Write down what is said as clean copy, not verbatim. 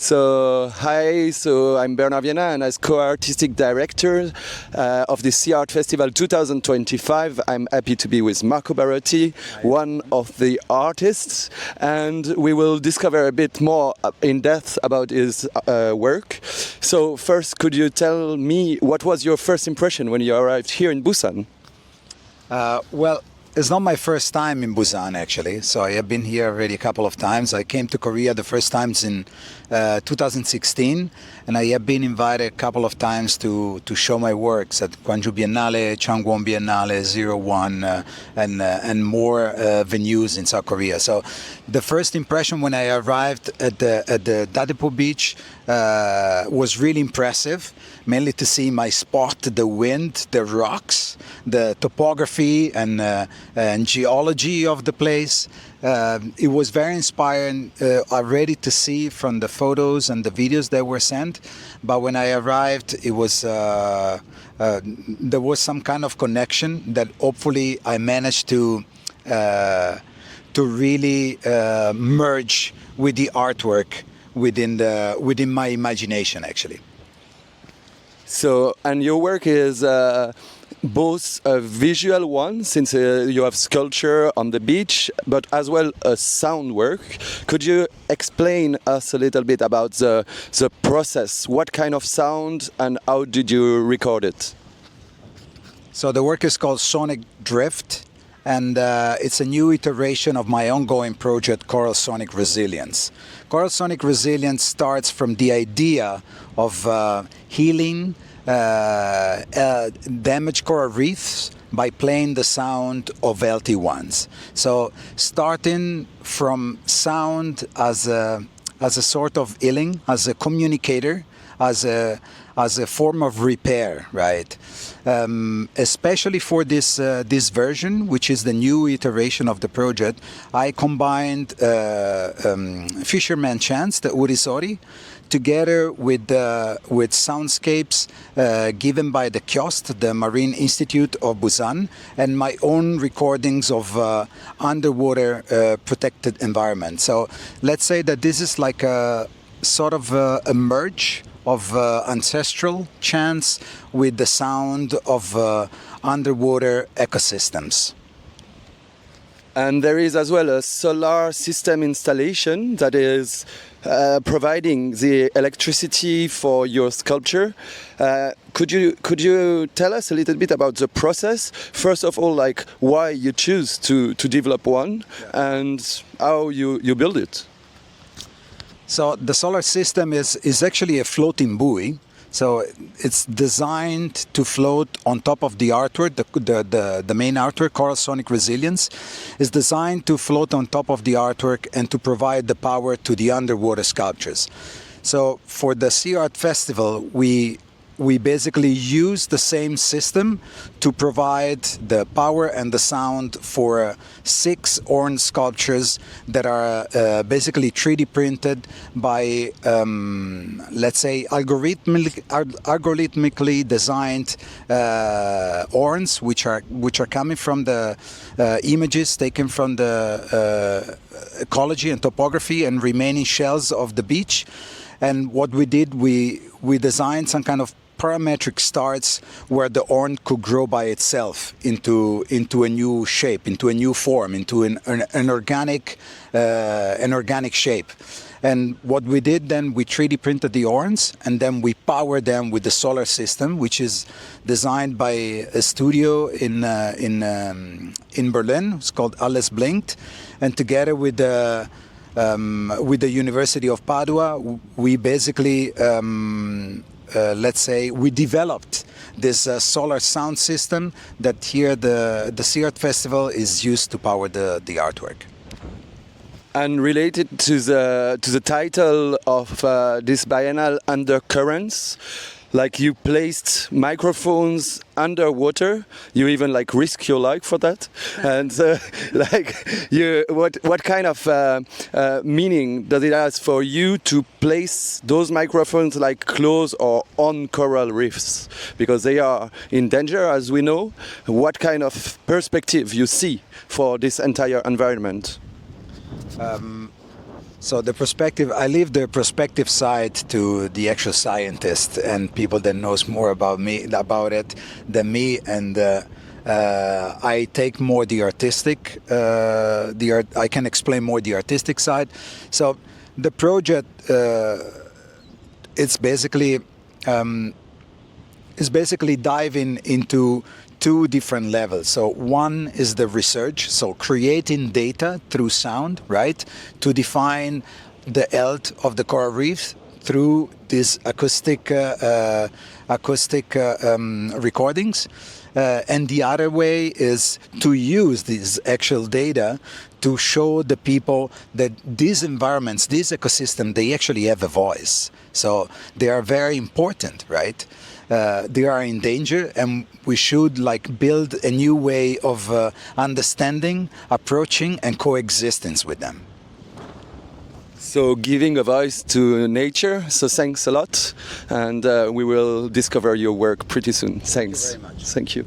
So hi, so I'm Bernard Vienna, and as co-artistic director of the Sea Art Festival 2025, I'm happy to be with Maruco Barotti, one of the artists, and we will discover a bit more in depth about his work. So first, could you tell me what was your first impression when you arrived here in Busan? Well, it's not my first time in Busan, actually. So I have been here already a couple of times. I came to Korea the first times in 2016, and I have been invited a couple of times to show my works at Gwangju Biennale, Changwon Biennale, 01, and more venues in South Korea. So the first impression when I arrived at the Dadepo beach was really impressive, mainly to see my spot, the wind, the rocks, the topography and geology of the place. It was very inspiring already to see from the photos and the videos that were sent. But when I arrived, it was there was some kind of connection that hopefully I managed to really merge with the artwork within my imagination, actually. So, and your work is both a visual one, since you have sculpture on the beach, but as well a sound work. Could you explain us a little bit about the process? What kind of sound and how did you record it? So the work is called Sonic Drift, and it's a new iteration of my ongoing project, Coral Sonic Resilience. Coral Sonic Resilience starts from the idea of healing damaged coral reefs by playing the sound of healthy ones. So starting from sound as a sort of healing, as a communicator, as a form of repair, right? Especially for this version, which is the new iteration of the project, I combined fisherman chants, the urisori, together with soundscapes given by the KIOST, the Marine Institute of Busan, and my own recordings of underwater protected environment. So let's say that this is like a sort of a merge of ancestral chants with the sound of underwater ecosystems. And there is as well a solar system installation that is providing the electricity for your sculpture. Could you tell us a little bit about the process? First of all, like why you choose to develop one, and how you build it. So the solar system is actually a floating buoy. So it's designed to float on top of the artwork. The main artwork, Coral Sonic Resilience, is designed to float on top of the artwork and to provide the power to the underwater sculptures. So for the Sea Art Festival, we basically use the same system to provide the power and the sound for 6 horn sculptures that are basically 3D printed by, let's say, algorithmically designed horns, which are coming from the images taken from the ecology and topography and remaining shells of the beach. And what we did, we designed some kind of parametric starts where the horn could grow by itself into a new shape, into a new form, into an organic shape. And what we did then, we 3D printed the horns, and then we powered them with the solar system, which is designed by a studio in Berlin. It's called Alles Blinkt, and together with the University of Padua, we basically let's say we developed this solar sound system that here the Sea Art Festival is used to power the artwork. And related to the title of this biennial, Undercurrents, like you placed microphones underwater, you even like risk your life for that, and like what kind of meaning does it have for you to place those microphones like close or on coral reefs, because they are in danger, as we know? What kind of perspective you see for this entire environment? So the perspective, I leave the perspective side to the actual scientist and people that knows more about it than me, and I take more the artistic. I can explain more the artistic side. So the project, it's basically diving into two different levels. So one is the research, so creating data through sound, right, to define the health of the coral reefs through these acoustic recordings. And the other way is to use these actual data to show the people that these environments, this ecosystem, they actually have a voice. So they are very important, right? They are in danger, and we should build a new way of understanding, approaching, and coexistence with them. So giving a voice to nature. So thanks a lot, and we will discover your work pretty soon. Thanks. Thank you very much. Thank you.